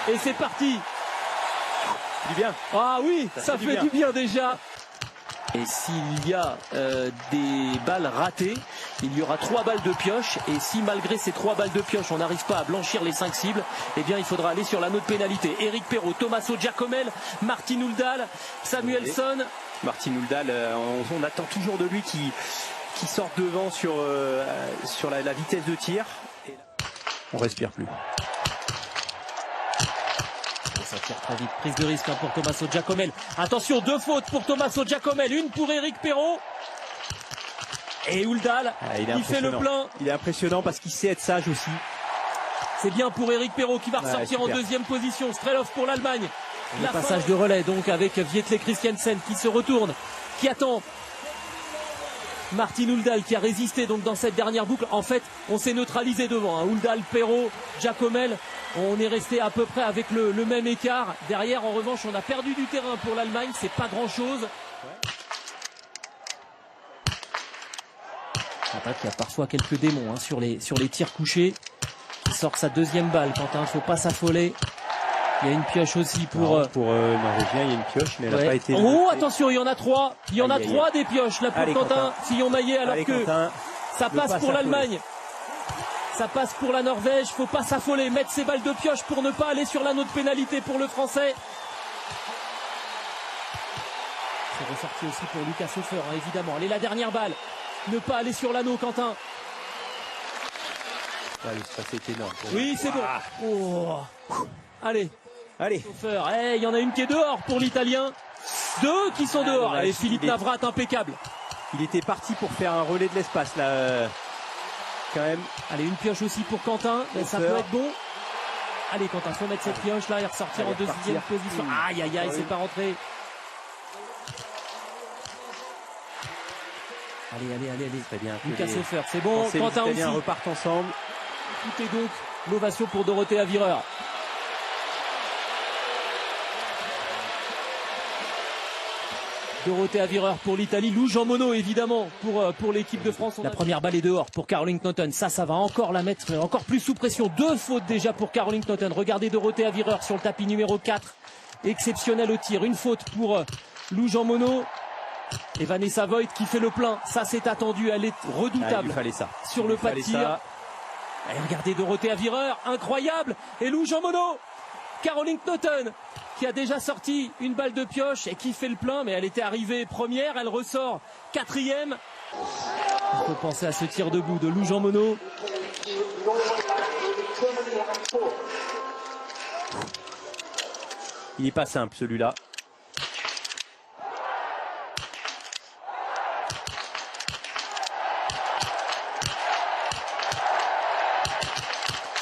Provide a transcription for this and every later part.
Et c'est parti. Du bien. Ah oui, ça fait du bien déjà. Et s'il y a des balles ratées, il y aura 3 balles de pioche. Et si malgré ces 3 balles de pioche, on n'arrive pas à blanchir les 5 cibles, eh bien il faudra aller sur l'anneau de pénalité. Éric Perrault, Tommaso Giacomel, Martin Ouldaal, Samuelsson. Martin Ouldaal, on attend toujours de lui qui sorte devant sur la vitesse de tir. Et là, on respire plus. Ça tire très vite, prise de risque pour Tommaso Giacomel. Attention, 2 fautes pour Tommaso Giacomel, une pour Éric Perrault. Et Ouldaal, il fait le plein. Il est impressionnant parce qu'il sait être sage aussi. C'est bien pour Éric Perrault qui va ressortir en deuxième position. Strelov pour l'Allemagne. Le passage de relais donc avec Vietle Christiansen qui se retourne, qui attend. Martin Ouldaal qui a résisté donc dans cette dernière boucle. En fait, on s'est neutralisé devant. Ouldaal, Perrault, Giacomel. On est resté à peu près avec le même écart. Derrière, en revanche, on a perdu du terrain pour l'Allemagne. C'est pas grand-chose. Il y a parfois quelques démons sur les tirs couchés. Qui sort sa deuxième balle. Quentin, faut pas s'affoler. Il y a une pioche aussi pour Norvégien, il y a une pioche, mais elle n'a pas été. Oh, attention, il y en a 3. Il y en a 3 des pioches là pour Quentin Fillon-Maillet, alors que Quentin, ça passe pour l'Allemagne. Ça passe pour la Norvège. Faut pas s'affoler, mettre ses balles de pioche pour ne pas aller sur l'anneau de pénalité pour le Français. C'est ressorti aussi pour Lucas Hofer, évidemment. Allez, la dernière balle. Ne pas aller sur l'anneau, Quentin. Le stress est énorme. Oui, c'est bon. Oh. Allez. Il y en a une qui est dehors pour l'Italien. 2 qui sont dehors. Et Philippe Navrat, impeccable. Il était parti pour faire un relais de l'espace là. Quand même. Allez, une pioche aussi pour Quentin. Ça peut être bon. Allez, Quentin, faut mettre cette pioche là et ressortir en deuxième position. Aïe, aïe, aïe, c'est pas rentré. Allez. Très bien. Lucas Hofer, c'est bon. Quentin aussi. Repartent ensemble. Tout est donc l'ovation pour Dorothea Virer. Dorothea Virer pour l'Italie, Lou Jean Monod évidemment pour l'équipe de France. La première balle est dehors pour Caroline Knotten. Ça va encore la mettre encore plus sous pression. 2 fautes déjà pour Caroline Knotten. Regardez Dorothea Virer sur le tapis numéro 4. Exceptionnel au tir. Une faute pour Lou Jean Monod. Et Vanessa Voigt qui fait le plein. Ça c'est attendu. Elle est redoutable. Il fallait ça. Sur le pas de tir. Et regardez Dorothea Virer. Incroyable. Et Lou Jean Monod. Caroline Knotten qui a déjà sorti une balle de pioche et qui fait le plein, mais elle était arrivée première, elle ressort 4e. Il faut penser à ce tir debout de Lou Jean Monod. Il n'est pas simple celui-là.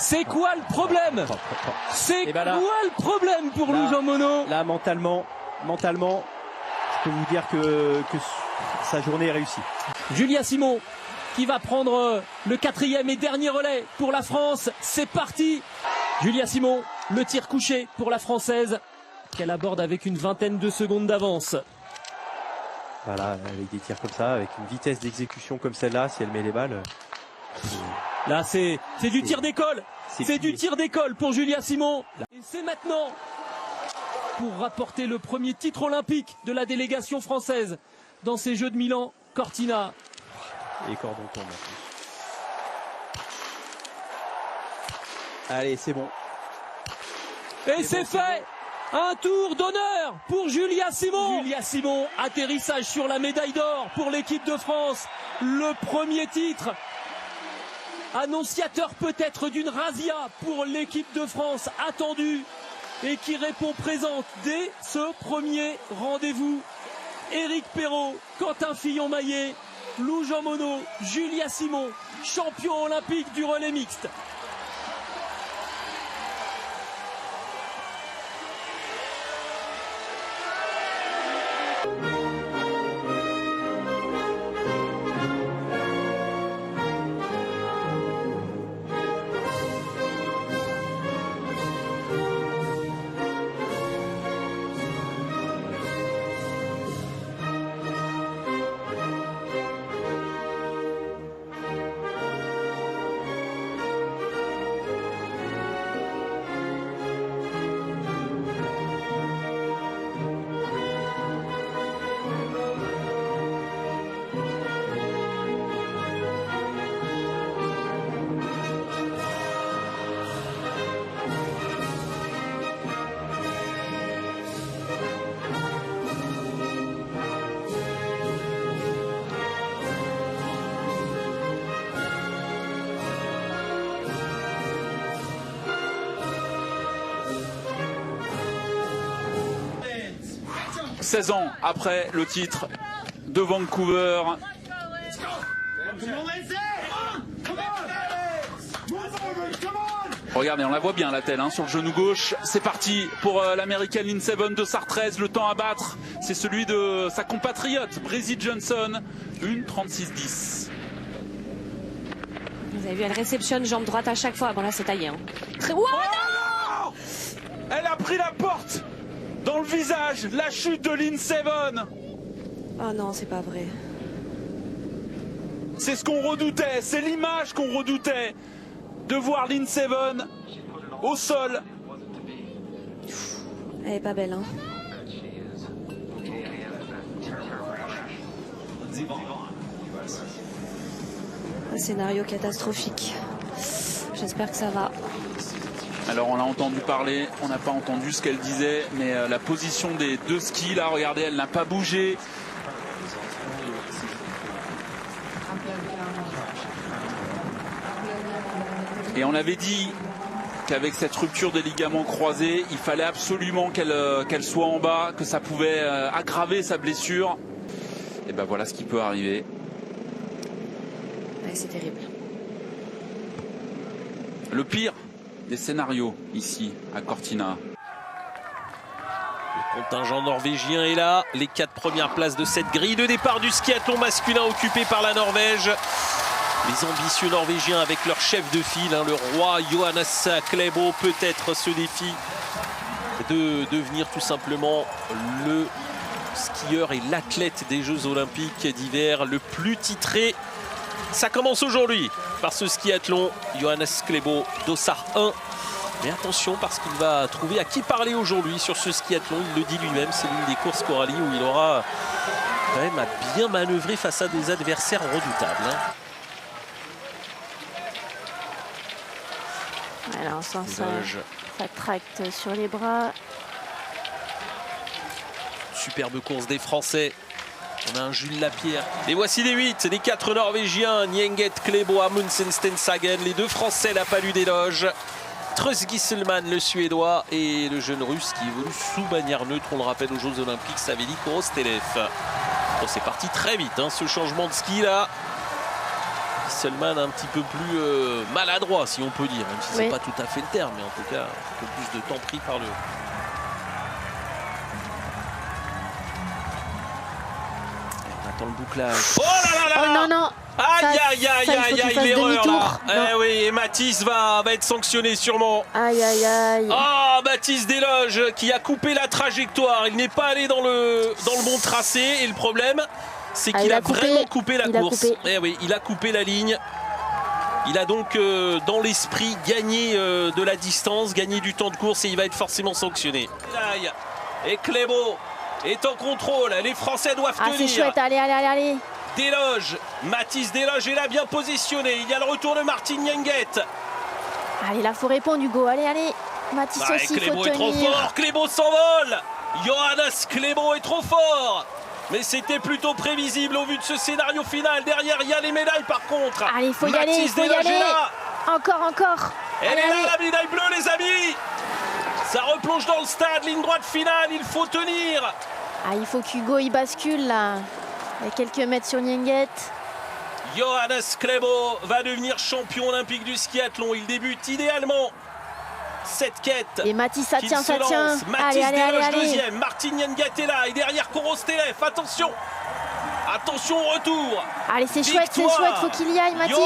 C'est quoi le problème? C'est quoi le problème pour Lou Jean Monod? Là, mentalement, je peux vous dire que sa journée est réussie. Julia Simon qui va prendre le 4e et dernier relais pour la France. C'est parti. Julia Simon, le tir couché pour la Française qu'elle aborde avec une vingtaine de secondes d'avance. Voilà, avec des tirs comme ça, avec une vitesse d'exécution comme celle-là, si elle met les balles. Là, c'est du tir d'école. C'est du tir d'école pour Julia Simon. Et c'est maintenant pour rapporter le premier titre olympique de la délégation française dans ces Jeux de Milan. Cortina. Et cordon tombe. Allez, c'est bon. Et c'est fait. Un tour d'honneur pour Julia Simon. Julia Simon, atterrissage sur la médaille d'or pour l'équipe de France. Le premier titre. Annonciateur peut-être d'une razzia pour l'équipe de France attendue et qui répond présente dès ce premier rendez-vous. Éric Perrault, Quentin Fillon-Maillet, Lou Jean Monod, Julia Simon, champion olympique du relais mixte. 16 ans après le titre de Vancouver. Regardez, on la voit bien la telle sur le genou gauche. C'est parti pour l'américaine Lindsey Vonn de Sartrez. Le temps à battre, c'est celui de sa compatriote Breezy Johnson. 1:36.10. Vous avez vu, elle réceptionne jambe droite à chaque fois. Bon là c'est taillé. Très... Wow, oh, elle a pris la porte dans le visage. La chute de Lindsey Vonn. Oh non, c'est pas vrai. C'est ce qu'on redoutait, c'est l'image qu'on redoutait, de voir Lindsey Vonn au sol. Elle est pas belle, hein. Un scénario catastrophique. J'espère que ça va. Alors on l'a entendu parler, on n'a pas entendu ce qu'elle disait, mais la position des deux skis là, regardez, elle n'a pas bougé. Et on avait dit qu'avec cette rupture des ligaments croisés, il fallait absolument qu'elle soit en bas, que ça pouvait aggraver sa blessure. Et ben voilà ce qui peut arriver. Ouais, c'est terrible. Le pire des scénarios ici à Cortina. Le contingent norvégien est là. Les 4 premières places de cette grille de départ du skiathlon masculin occupée par la Norvège. Les ambitieux Norvégiens avec leur chef de file, le roi Johannes Klæbo, peut-être ce défi de devenir tout simplement le skieur et l'athlète des Jeux Olympiques d'hiver le plus titré. Ça commence aujourd'hui par ce skiathlon. Johannes Klæbo, dossard 1. Mais attention parce qu'il va trouver à qui parler aujourd'hui sur ce skiathlon. Il le dit lui-même, c'est l'une des courses Coralie où il aura quand même à bien manœuvrer face à des adversaires redoutables. Alors, ça tracte sur les bras. Superbe course des Français. On a un Jules Lapierre. Et voici les 8, les 4 Norvégiens. Nyenget, Klæbo, Amundsen, Stenshagen. Les 2 Français, la palue des loges. Truls Gisselman, le Suédois. Et le jeune Russe qui évolue sous bannière neutre, on le rappelle, aux Jeux Olympiques, Savéli Korostelev. Bon, c'est parti très vite, ce changement de ski là. Gisselman un petit peu plus maladroit, si on peut dire, même si c'est pas tout à fait le terme, mais en tout cas un peu plus de temps pris par le haut. On attend le bouclage. Oh là là là, oh non non. Aïe aïe aïe aïe aïe, l'erreur là. Eh oui, et Mathis va être sanctionné sûrement. Aïe aïe aïe. Ah, Mathis Desloges qui a coupé la trajectoire. Il n'est pas allé dans le bon tracé et le problème, c'est qu'il a vraiment coupé la course. Eh oui, il a coupé la ligne. Il a donc dans l'esprit gagné de la distance, gagné du temps de course et il va être forcément sanctionné. Et Klæbo est en contrôle. Les Français doivent tenir. Ah, c'est chouette, allez, allez, allez, allez. Desloges, Mathis Desloges est là bien positionné. Il y a le retour de Martin Nyenget. Allez, là, faut répondre, Hugo. Allez, allez. Mathis aussi, il faut tenir. Klæbo est trop fort. Klæbo s'envole. Johannes Klæbo est trop fort. Mais c'était plutôt prévisible au vu de ce scénario final. Derrière, il y a les médailles par contre. Allez, il faut y aller, il faut y aller. Encore, encore. Elle est là, la médaille bleue, les amis. Ça replonge dans le stade, ligne droite finale, il faut tenir. Ah, il faut qu'Hugo y bascule là. Il y a quelques mètres sur Nyenget. Johannes Klæbo va devenir champion olympique du skiathlon. Il débute idéalement cette quête. Et Mathis, ça tient, ça tient. Mathis Desloges deuxième, Martin Nyenget est là. Et derrière Korostelev, attention. Attention au retour. Allez, c'est chouette, faut qu'il y aille, Mathis.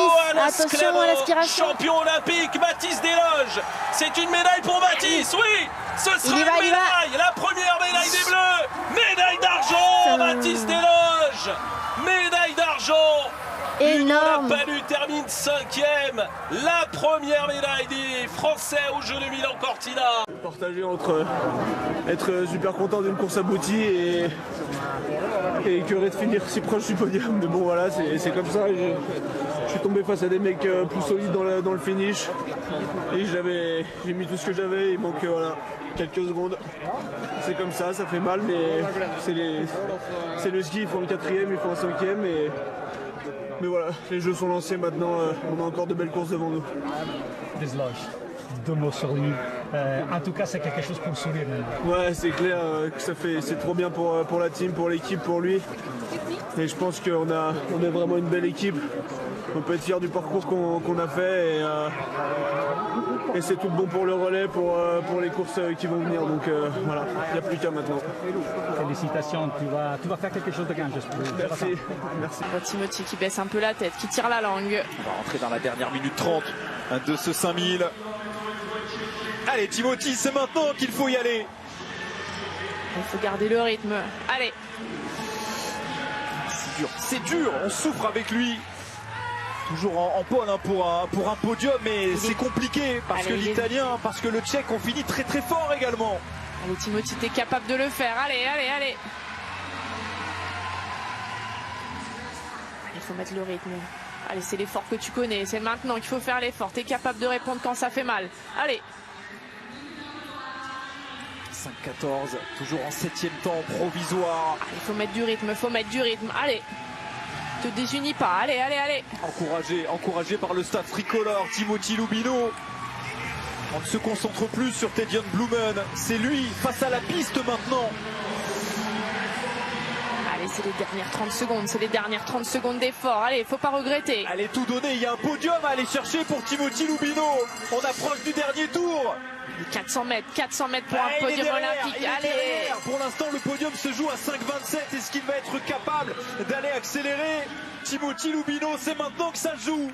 Attention à l'aspiration. Champion olympique, Mathis Desloges. C'est une médaille pour Mathis, oui. Ce sera une médaille, la première médaille des Bleus. Médaille d'argent, Mathis Desloges. Médaille d'argent. Énorme. Hugo Lapalus termine 5e. La première médaille des Français aux Jeux de Milan-Cortina. Partager entre être super content d'une course aboutie et écœuré de finir si proche du podium. Mais bon voilà, c'est comme ça. Je suis tombé face à des mecs plus solides dans le finish. Et j'ai mis tout ce que j'avais. Il manque voilà, quelques secondes. C'est comme ça, ça fait mal, mais c'est le ski. Il faut un 4e, il faut un 5e. Mais voilà, les jeux sont lancés maintenant. On a encore de belles courses devant nous. deux mots sur lui. En tout cas, c'est quelque chose pour sourire maintenant. Ouais, c'est clair que c'est trop bien pour la team, pour l'équipe, pour lui. Et je pense qu'on est vraiment une belle équipe. On peut être fier du parcours qu'on a fait et c'est tout bon pour le relais, pour les courses qui vont venir. Donc voilà, il n'y a plus qu'à maintenant. Félicitations, tu vas faire quelque chose de grand, j'espère. Merci. Merci. Timothy qui baisse un peu la tête, qui tire la langue. On va rentrer dans la dernière minute 30 de ce 5000. Allez Timothy, c'est maintenant qu'il faut y aller. Il faut garder le rythme. Allez. C'est dur, on souffre avec lui. Toujours en pole hein, pour un podium, mais c'est compliqué parce que l'Italien, parce que le Tchèque ont fini très très fort également. Allez Timothy, t'es capable de le faire. Allez, allez, allez. Il faut mettre le rythme. Allez, c'est l'effort que tu connais. C'est maintenant qu'il faut faire l'effort. T'es capable de répondre quand ça fait mal. Allez. 5-14, toujours en 7e temps provisoire. Il faut mettre du rythme, Allez. Te désunis pas. Allez, allez, allez. Encouragé par le staff tricolore, Timothy Lubino. On ne se concentre plus sur Tedion Blumen. C'est lui face à la piste maintenant. Allez, c'est les dernières 30 secondes. C'est les dernières 30 secondes d'effort. Allez, faut pas regretter. Allez, tout donner. Il y a un podium à aller chercher pour Timothy Lubino. On approche du dernier tour. 400 mètres pour un podium olympique. Allez. Pour l'instant, le podium se joue à 5,27. Est-ce qu'il va être capable d'aller accélérer? Timothy Lubino, c'est maintenant que ça joue.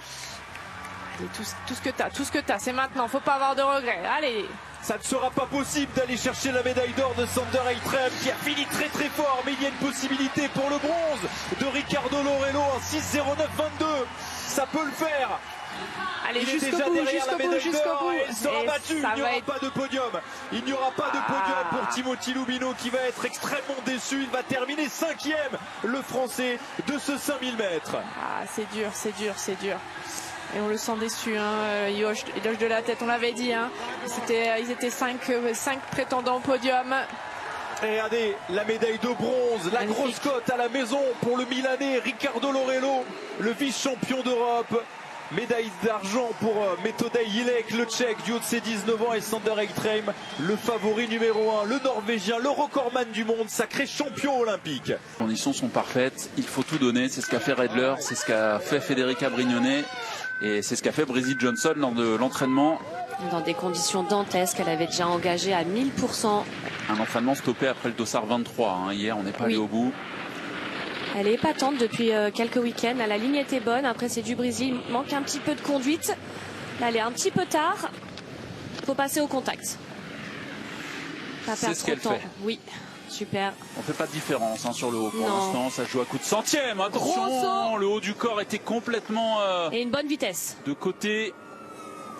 Allez, tout ce que t'as, c'est maintenant. Faut pas avoir de regrets. Allez. Ça ne sera pas possible d'aller chercher la médaille d'or de Sander Eitrem qui a fini très très fort, mais il y a une possibilité pour le bronze de Riccardo Lorello, un 6,09,22. Ça peut le faire. Allez, il est déjà derrière la médaille d'or et il sera battu. Il n'y aura pas de podium. Il n'y aura pas de podium pour Timothy Lubino qui va être extrêmement déçu. Il va terminer 5e, le français, de ce 5000 mètres. Ah, c'est dur. Et on le sent déçu, hein. Il hoche de la tête, on l'avait dit. Hein. Ils étaient 5 prétendants au podium. Et regardez, la médaille de bronze, la grosse cote à la maison pour le Milanais Riccardo Lorello, le vice-champion d'Europe. Médaille d'argent pour Metodej Ilek, le Tchèque du haut de ses 19 ans, et Sander Eitrem, le favori numéro 1, le Norvégien, le recordman du monde, sacré champion olympique. Les conditions sont parfaites, il faut tout donner, c'est ce qu'a fait Redler, c'est ce qu'a fait Federica Brignone et c'est ce qu'a fait Bridget Johnson lors de l'entraînement. Dans des conditions dantesques, elle avait déjà engagé à 1000%. Un entraînement stoppé après le Dossard 23, hein. Hier on n'est pas allé au bout. Elle est épatante depuis quelques week-ends. La ligne était bonne. Après, c'est du Brésil. Il manque un petit peu de conduite. Là, elle est un petit peu tard. Il faut passer au contact. Pas perdre trop de temps. Fait. Oui, super. On ne fait pas de différence hein, sur le haut. Pour l'instant, ça joue à coup de centième. Attention, le haut du corps était complètement... Et une bonne vitesse. De côté...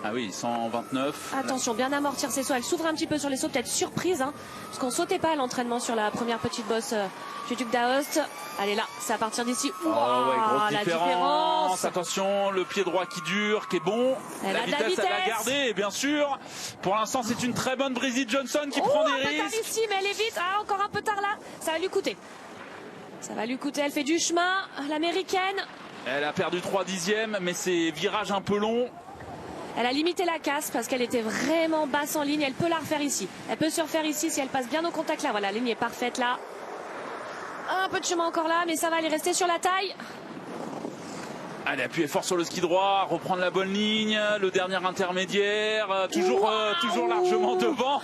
Ah oui, 129. Attention, bien amortir ses sauts. Elle s'ouvre un petit peu sur les sauts, peut-être surprise, hein, parce qu'on sautait pas à l'entraînement sur la première petite bosse du Duc d'Aoste. Allez là, c'est à partir d'ici. Wow, grosse différence. Attention, le pied droit qui dure, qui est bon. La vitesse, elle a gardé, et bien sûr. Pour l'instant, c'est une très bonne Bridget Johnson qui prend des risques. Un peu tard ici, mais elle est vite. Ah, encore un peu tard là. Ça va lui coûter. Elle fait du chemin, l'américaine. Elle a perdu 3 dixièmes, mais c'est virage un peu long. Elle a limité la casse parce qu'elle était vraiment basse en ligne. Elle peut la refaire ici. Elle peut se refaire ici si elle passe bien au contact là. Voilà, la ligne est parfaite là. Un peu de chemin encore là, mais ça va aller rester sur la taille. Allez, appuyer fort sur le ski droit, reprendre la bonne ligne, le dernier intermédiaire, toujours largement devant,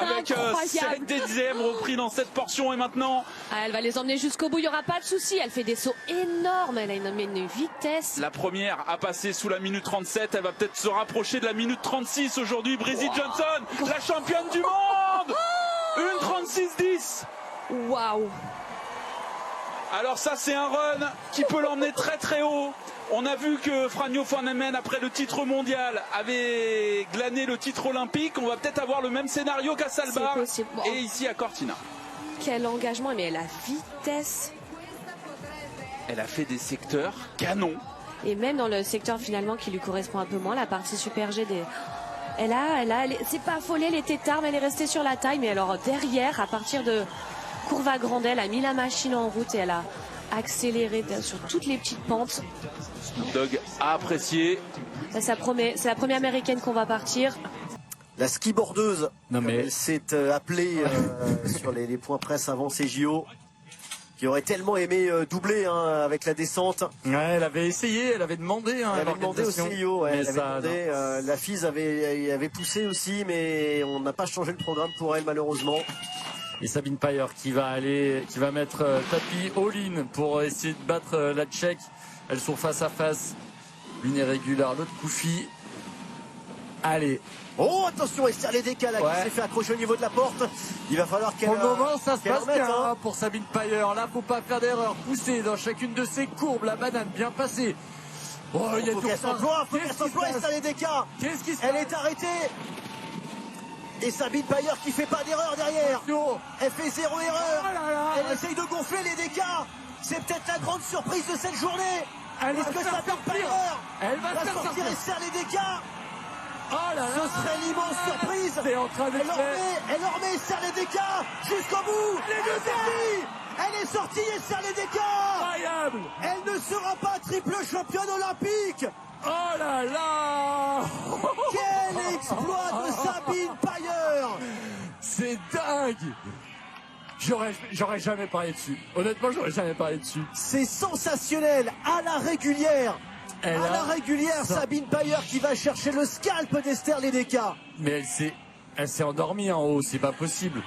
avec 7 dixièmes repris dans cette portion et maintenant... Elle va les emmener jusqu'au bout, il n'y aura pas de souci, elle fait des sauts énormes, elle a une vitesse. La première a passé sous la minute 37, elle va peut-être se rapprocher de la minute 36 aujourd'hui, Bridget Johnson, la championne du monde, une 36-10. Waouh. Alors ça c'est un run qui peut l'emmener très très haut. On a vu que Franjo van Emmen, après le titre mondial, avait glané le titre olympique. On va peut-être avoir le même scénario qu'à Salbar et ici à Cortina. Quel engagement, mais la vitesse. Elle a fait des secteurs canons. Et même dans le secteur finalement qui lui correspond un peu moins, la partie super G des... c'est pas affolé, elle était tard, mais elle est restée sur la taille. Mais alors derrière, à partir de Courva Grande, elle a mis la machine en route et elle a accéléré sur toutes les petites pentes. Snoop Dogg a apprécié. Ça promet, c'est la première américaine qu'on va partir. La skiboardeuse, non mais elle s'est appelée sur les points presse avant ces JO, qui aurait tellement aimé doubler avec la descente. Ouais, elle avait essayé, elle avait demandé. Elle avait demandé au CIO, elle avait demandé, la FIS avait poussé aussi, mais on n'a pas changé le programme pour elle malheureusement. Et Sabine Payer qui va mettre tapis all-in pour essayer de battre la Tchèque. Elles sont face à face. L'une est régulière, l'autre Koufi. Allez. Oh, attention, Esther Ledecky là, qui s'est fait accrocher au niveau de la porte. Il va falloir qu'elle. Pour le moment, ça se passe bien hein. Pour Sabine Payer. Là, faut pas faire d'erreur. Pousser dans chacune de ses courbes. La banane bien passée. Oh, il y a faut qu'elle s'emploie, Esther Ledecky. Qu'est-ce qui se passe ? Elle est arrêtée. Et Sabine Payer qui fait pas d'erreur derrière. Elle fait 0 erreur. Elle essaye de gonfler Ledecky. C'est peut-être la grande surprise de cette journée. Est-ce que Sabine Payer va sortir Esther Ledecky? Oh là là, ce serait l'immense surprise. C'est en train de elle leur met Esther Ledecky jusqu'au bout. Elle est sortie Esther Ledecky. Incroyable. Elle ne sera pas triple championne olympique. Oh là là. Quel exploit de Sabine Payer. C'est dingue. J'aurais jamais parié dessus. Honnêtement, j'aurais jamais parié dessus. C'est sensationnel à la régulière. Sabine Payer qui va chercher le scalp d'Esther Ledecky. Mais elle s'est endormie en haut, c'est pas possible.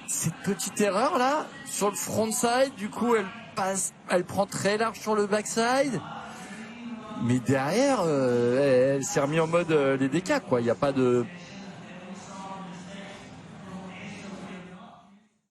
Cette petite erreur là, sur le frontside, du coup elle prend très large sur le backside. Mais derrière, elle s'est remise en mode Ledecky quoi. Il n'y a pas de